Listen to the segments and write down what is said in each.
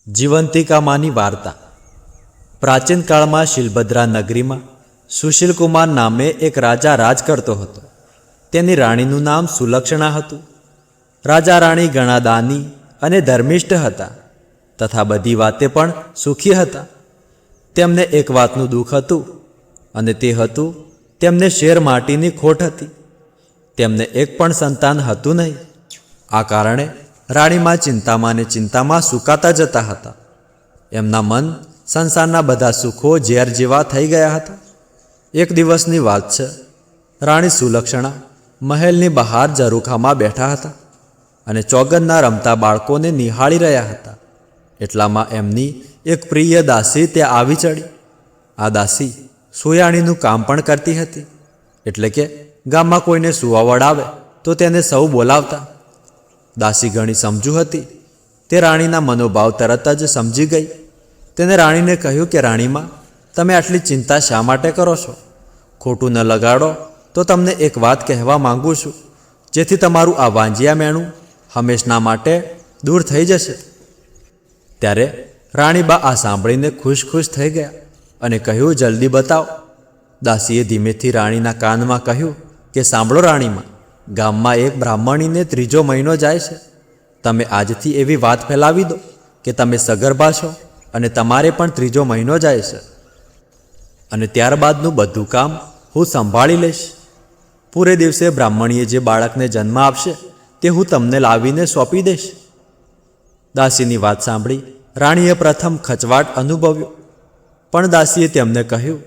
જીવંતિકામાંની વાર્તા। પ્રાચીન કાળમાં શિલભદ્રા નગરીમાં સુશીલકુમાર નામે એક રાજા રાજ કરતો હતો। તેની રાણીનું નામ સુલક્ષણા હતું। રાજા રાણી ઘણા દાની અને ધર્મિષ્ઠ હતા તથા બધી વાતે પણ સુખી હતા। તેમને એક વાતનું દુઃખ હતું અને તે હતું તેમને શેર માટીની ખોટ હતી। તેમને એક પણ સંતાન હતું નહીં। આ કારણે રાણીમાં ચિંતામાં ને ચિંતામાં સુકાતા જતા હતા। એમના મન સંસારના બધા સુખો ઝેર જેવા થઈ ગયા હતા। એક દિવસની વાત છે। રાણી સુલક્ષણા મહેલની બહાર ઝરૂખામાં બેઠા હતા અને ચોગનના રમતા બાળકોને નિહાળી રહ્યા હતા। એટલામાં એમની એક પ્રિય દાસી ત્યાં આવી ચડી। આ દાસી સોયાણીનું કામ પણ કરતી હતી, એટલે કે ગામમાં કોઈને સુવાવડ આવે તો તેને સૌ બોલાવતા। દાસી ઘણી સમજુ હતી। તે રાણીના મનોભાવ તરત જ સમજી ગઈ। તેને રાણીને કહ્યું કે રાણીમાં, તમે આટલી ચિંતા શા માટે કરો છો? ખોટું ન લગાડો તો તમને એક વાત કહેવા માંગુ છું, જેથી તમારું આ વાંજિયા મેણું હંમેશના માટે દૂર થઈ જશે। ત્યારે રાણીબા આ સાંભળીને ખુશ ખુશ થઈ ગયા અને કહ્યું, જલ્દી બતાવો। દાસીએ ધીમેથી રાણીના કાનમાં કહ્યું કે સાંભળો રાણીમાં, ગામમાં એક બ્રાહ્મણીને 3જો મહિનો જાય છે। તમે આજથી એવી વાત ફેલાવી દો કે તમે સગર્ભા છો અને તમારે પણ 3જો મહિનો જાય છે, અને ત્યારબાદનું બધું કામ હું સંભાળી લઈશ। પૂરે દિવસે બ્રાહ્મણીએ જે બાળકને જન્મ આપશે તે હું તમને લાવીને સોંપી દઈશ। દાસીની વાત સાંભળી રાણીએ પ્રથમ ખચવાટ અનુભવ્યો, પણ દાસીએ તેમને કહ્યું,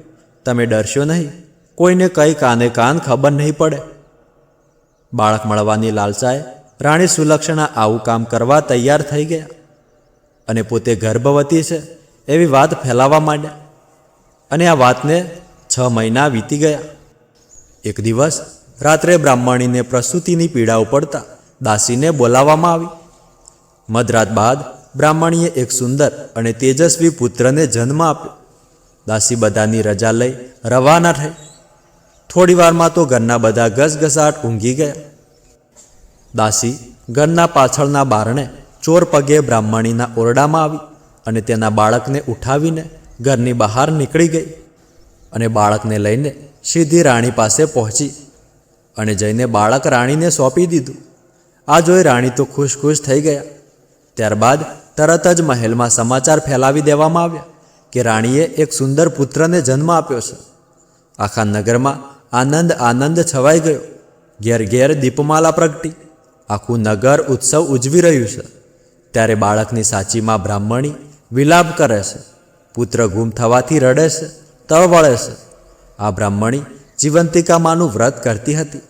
તમે ડરશો નહીં, કોઈને કંઈ કાને કાન ખબર નહીં પડે। બાળક મળવાની લાલસાએ રાણી સુલક્ષણા આવું કામ કરવા તૈયાર થઈ ગયા અને પોતે ગર્ભવતી છે એવી વાત ફેલાવવા માંડ્યા, અને આ વાતને 6 મહિના વીતી ગયા। એક દિવસ રાત્રે બ્રાહ્મણીને પ્રસૂતિની પીડા ઉપડતા દાસીને બોલાવવામાં આવી। મધરાત બાદ બ્રાહ્મણીએ એક સુંદર અને તેજસ્વી પુત્રને જન્મ આપ્યો। દાસી બધાની રજા લઈ રવાના થઈ। થોડી વારમાં તો ઘરના બધા ઘસઘસાટ ઊંઘી ગયા। દાસી ઘરના પાછળના બારણે ચોર પગે બ્રાહ્મણીના ઓરડામાં આવી અને તેના બાળકને ઉઠાવીને ઘરની બહાર નીકળી ગઈ અને બાળકને લઈને સીધી રાણી પાસે પહોંચી અને જઈને બાળક રાણીને સોંપી દીધું। આ જોઈ રાણી તો ખુશ ખુશ થઈ ગયા। ત્યારબાદ તરત જ મહેલમાં સમાચાર ફેલાવી દેવામાં આવ્યા કે રાણીએ એક સુંદર પુત્રને જન્મ આપ્યો છે। આખા નગરમાં આનંદ આનંદ છવાઈ ગયો। ઘેર ઘેર દીપમાલા પ્રગટી। આખું નગર ઉત્સવ ઉજવી રહ્યું છે। ત્યારે બાળકની સાચીમાં બ્રાહ્મણી વિલાપ કરે છે, પુત્ર ગુમ થવાથી રડે છે, તળવળે છે। આ બ્રાહ્મણી જીવંતિકામાંનું વ્રત કરતી હતી,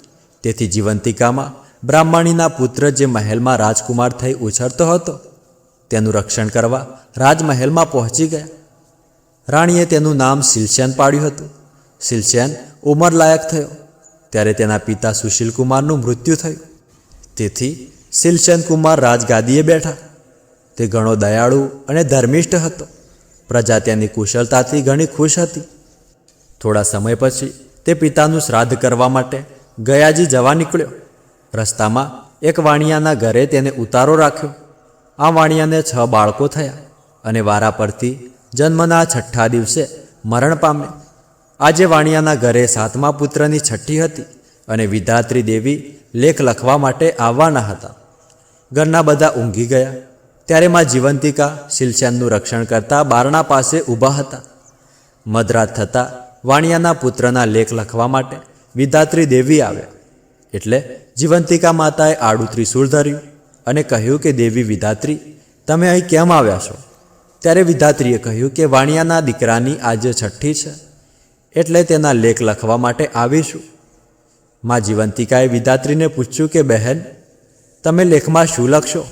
તેથી જીવંતિકામાં બ્રાહ્મણીના પુત્ર જે મહેલમાં રાજકુમાર થઈ ઉછળતો હતો તેનું રક્ષણ કરવા રાજમહેલમાં પહોંચી ગયા। રાણીએ તેનું નામ શિલશેન પાડ્યું હતું। શિલશેન ઉંમરલાયક થયો ત્યારે તેના પિતા સુશીલકુમારનું મૃત્યુ થયું, તેથી શિલશેન કુમાર રાજગાદીએ બેઠા। તે ઘણો દયાળુ અને ધર્મિષ્ઠ હતો। પ્રજા તેની કુશળતાથી ઘણી ખુશ હતી। થોડા સમય પછી તે પિતાનું શ્રાદ્ધ કરવા માટે ગયાજી જવા નીકળ્યો। રસ્તામાં એક વાણિયાના ઘરે તેને ઉતારો રાખ્યો। આ વાણિયાને 6 બાળકો થયા અને વારા પરથી જન્મના 6ઠ્ઠા દિવસે મરણ પામ્યા। આજે વાણિયાના ઘરે 7મા પુત્રની છઠ્ઠી હતી અને વિધાત્રી દેવી લેખ લખવા માટે આવવાના હતા। ઘરના બધા ઊંઘી ગયા ત્યારે માં જીવંતિકા શિલશેનનું રક્ષણ કરતા બારણા પાસે ઊભા હતા। મધરાત થતાં વાણિયાના પુત્રના લેખ લખવા માટે વિધાત્રી દેવી આવ્યા, એટલે જીવંતિકા માતાએ આડું ત્રિશૂળ ધર્યું અને કહ્યું કે દેવી વિધાત્રી, તમે અહીં કેમ આવ્યા છો? ત્યારે વિધાત્રીએ કહ્યું કે વાણિયાના દીકરાની આજે છઠ્ઠી છે, એટલે તેના લેખ લખવા માટે આવીશું। માં જીવંતિકાએ વિધાત્રીને પૂછ્યું કે બહેન, તમે લેખમાં શું લખશો?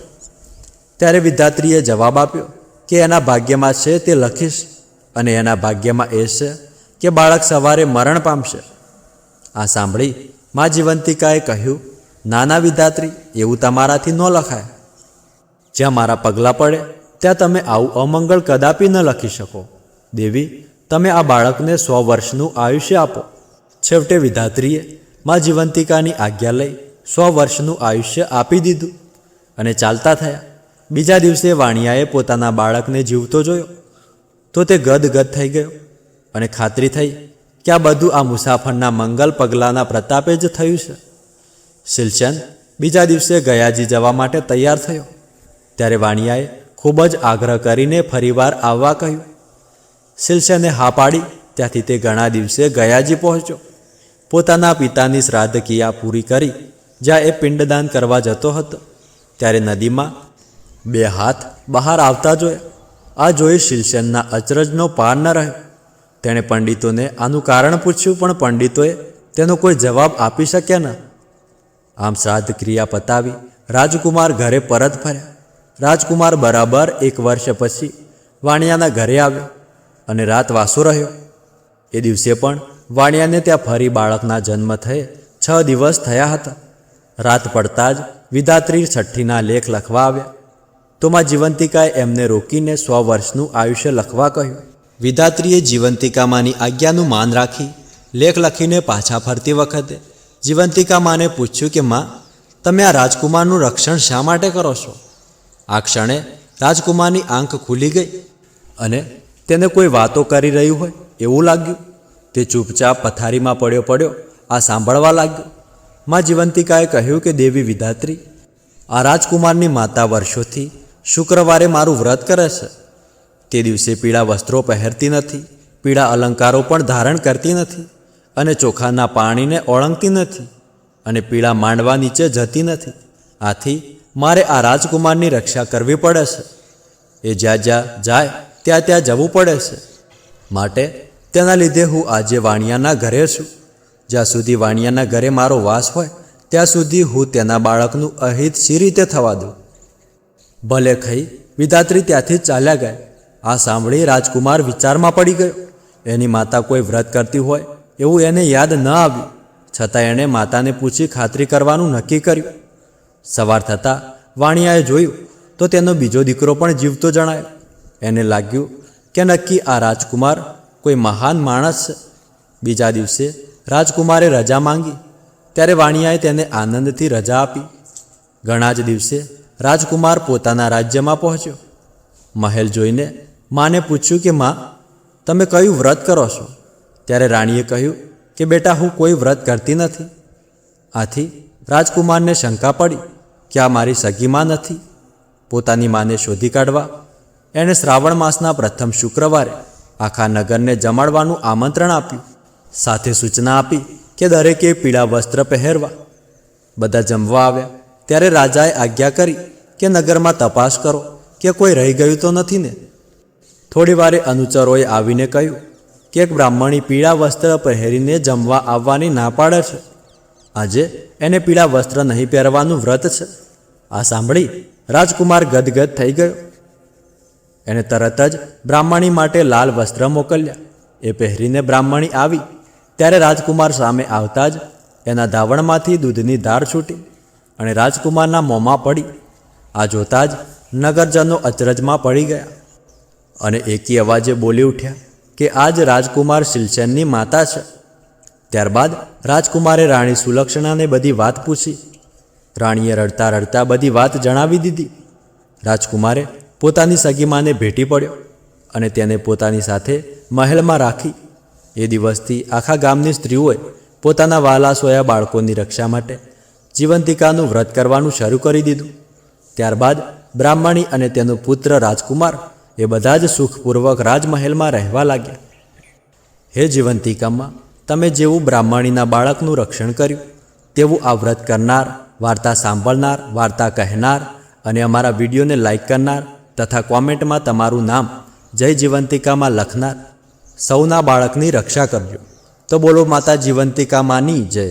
ત્યારે વિધાત્રીએ જવાબ આપ્યો કે એના ભાગ્યમાં છે તે લખીશ, અને એના ભાગ્યમાં એ છે કે બાળક સવારે મરણ પામશે। આ સાંભળી માં જીવંતિકાએ કહ્યું, નાના વિધાત્રી, એવું તમારાથી ન લખાય। જ્યાં મારા પગલાં પડે ત્યાં તમે આવું અમંગળ કદાપી ન લખી શકો। દેવી, તમે આ બાળકને 100 વર્ષનું આયુષ્ય આપો। છેવટે વિધાત્રીએ માં જીવંતિકાની આજ્ઞા લઈ 100 વર્ષનું આયુષ્ય આપી દીધું અને ચાલતા થયા। બીજા દિવસે વાણિયાએ પોતાના બાળકને જીવતો જોયો તો તે ગદગદ થઈ ગયો અને ખાતરી થઈ કે આ બધું આ મુસાફરના મંગલ પગલાંના પ્રતાપે જ થયું છે. શિલચંદ બીજા દિવસે ગયાજી જવા માટે તૈયાર થયો ત્યારે વાણિયાએ ખૂબ જ આગ્રહ કરીને ફરીવાર આવવા કહ્યું. શિલચંદે હા પાડી ત્યાંથી તે ઘણા દિવસે ગયાજી પહોંચ્યો. પોતાના પિતાની શ્રાદ્ધ ક્રિયા પૂરી કરી જ્યાં એ પિંડદાન કરવા જતો હતો ત્યારે નદીમાં 2 હાથ બહાર આવતા જોયા. આ જોઈ શિલચંદના અચરજનો પાર ન રહ્યો. તેણે પંડિતોને આનું કારણ પૂછ્યું પણ પંડિતોએ તેનો કોઈ જવાબ આપી શક્યા ન. આમ શ્રાદ્ધ ક્રિયા પતાવી રાજકુમાર ઘરે પરત ફર્યા. રાજકુમાર બરાબર 1 વર્ષ પછી વાણિયાના ઘરે આવ્યો અને રાત વાસો રહ્યો. એ દિવસે પણ વાણિયાને ત્યાં ફરી બાળકના જન્મ થયે 6 દિવસ થયા હતા. રાત પડતા જ વિધાત્રી છઠ્ઠીના લેખ લખવા આવ્યા તો માં જીવંતિકાએ એમને રોકીને 100 વર્ષનું આયુષ્ય લખવા કહ્યું. વિધાત્રીએ જીવંતિકામાની આજ્ઞાનું માન રાખી લેખ લખીને પાછા ફરતી વખતે જીવંતિકા માને પૂછ્યું કે માં, તમે આ રાજકુમારનું રક્ષણ શા માટે કરો છો? આ ક્ષણે રાજકુમારની આંખ ખુલી ગઈ અને તેને કોઈ વાતો કરી રહ્યું હોય એવું લાગ્યું. તે ચૂપચાપ પથારીમાં પડ્યો આ સાંભળવા લાગ્યો. માં જીવંતિકાએ કહ્યું કે દેવી વિધાત્રી, આ રાજકુમારની માતા વર્ષોથી શુક્રવારે મારું વ્રત કરે છે. તે દિવસે પીળા વસ્ત્રો પહેરતી નથી, પીળા અલંકારો પણ ધારણ કરતી નથી અને ચોખાના પાણીને ઓળંગતી નથી અને પીળા માંડવા નીચે જતી નથી. આથી મારે આ રાજકુમારની રક્ષા કરવી પડે છે. એ જ્યાં જ્યાં જાય ત્યાં ત્યાં જવું પડે છે. માટે તેના લીધે હું આજે વાણિયાના ઘરે છું. જ્યાં સુધી વાણિયાના ઘરે મારો વાસ હોય ત્યાં સુધી હું તેના બાળકનું અહિત શી રીતે થવા દઉં? ભલે ખાઈ વિધાત્રી ત્યાંથી ચાલ્યા ગયા. આ સાંભળી રાજકુમાર વિચારમાં પડી ગયો. એની માતા કોઈ વ્રત કરતી હોય એવું એને યાદ ન આવ્યું. છતાં એણે માતાને પૂછી ખાતરી કરવાનું નક્કી કર્યું. સવાર થતાં વાણિયાએ જોયું તો તેનો બીજો દીકરો પણ જીવતો જણાયો. એને લાગ્યું કે નક્કી આ રાજકુમાર કોઈ મહાન માણસ છે. બીજા દિવસે રાજકુમારે રજા માંગી ત્યારે વાણિયાએ તેને આનંદથી રજા આપી. ઘણા જ દિવસે રાજકુમાર પોતાના રાજ્યમાં પહોંચ્યો. મહેલ જોઈને માને પૂછ્યું કે માં, તમે કયું વ્રત કરો છો? ત્યારે રાણીએ કહ્યું કે બેટા, હું કોઈ વ્રત કરતી નથી. આથી રાજકુમારને શંકા પડી કે આ મારી સગી માં નથી. પોતાની માને શોધી કાઢવા એણે શ્રાવણ માસના પ્રથમ શુક્રવારે આખા નગરને જમાડવાનું આમંત્રણ આપ્યું. સાથે સૂચના આપી કે દરેકે પીળા વસ્ત્ર પહેરવા. બધા જમવા આવ્યા ત્યારે રાજાએ આજ્ઞા કરી કે નગરમાં તપાસ કરો કે કોઈ રહી ગયું તો નથી ને. થોડી વારે અનુચરોએ આવીને કહ્યું કે એક બ્રાહ્મણી પીળા વસ્ત્ર પહેરીને જમવા આવવાની ના પાડે છે. આજે એને પીળા વસ્ત્ર નહીં પહેરવાનું વ્રત છે. આ સાંભળી રાજકુમાર ગદગદ થઈ ગયો. એણે તરત જ બ્રાહ્મણી માટે લાલ વસ્ત્ર મોકલ્યા. એ પહેરીને બ્રાહ્મણી આવી ત્યારે રાજકુમાર સામે આવતા જ એના ધાવણમાંથી દૂધની ધાર છૂટી અને રાજકુમારના મોંમાં પડી. આ જોતાં જ નગરજનો અચરજમાં પડી ગયા અને એકી અવાજે બોલી ઉઠ્યા કે આજ રાજકુમાર શિલચંદની માતા છે. ત્યારબાદ રાજકુમારે રાણી સુલક્ષણાને બધી વાત પૂછી. રાણીએ રડતા રડતા બધી વાત જણાવી દીધી. રાજકુમારે પોતાની સગીમાને ભેટી પડ્યો અને તેને પોતાની સાથે મહેલમાં રાખી. એ દિવસથી આખા ગામની સ્ત્રીઓએ પોતાના વહાલા સોયા બાળકોની રક્ષા માટે જીવંતિકાનું વ્રત કરવાનું શરૂ કરી દીધું. ત્યારબાદ બ્રાહ્મણી અને તેનો પુત્ર રાજકુમાર એ બધા જ સુખપૂર્વક રાજમહેલમાં રહેવા લાગ્યા. હે જીવંતિકામાં, તમે જેવું બ્રાહ્મણીના બાળકનું રક્ષણ કર્યું તેવું આ વ્રત કરનાર, વાર્તા સાંભળનાર, વાર્તા કહેનાર અને અમારા વિડીયોને લાઈક કરનાર તથા કોમેન્ટમાં તમારું નામ જય જીવંતિકામાં લખનાર સૌના બાળકની રક્ષા કરજો. તો બોલો માતા જીવંતિકામાંની જય.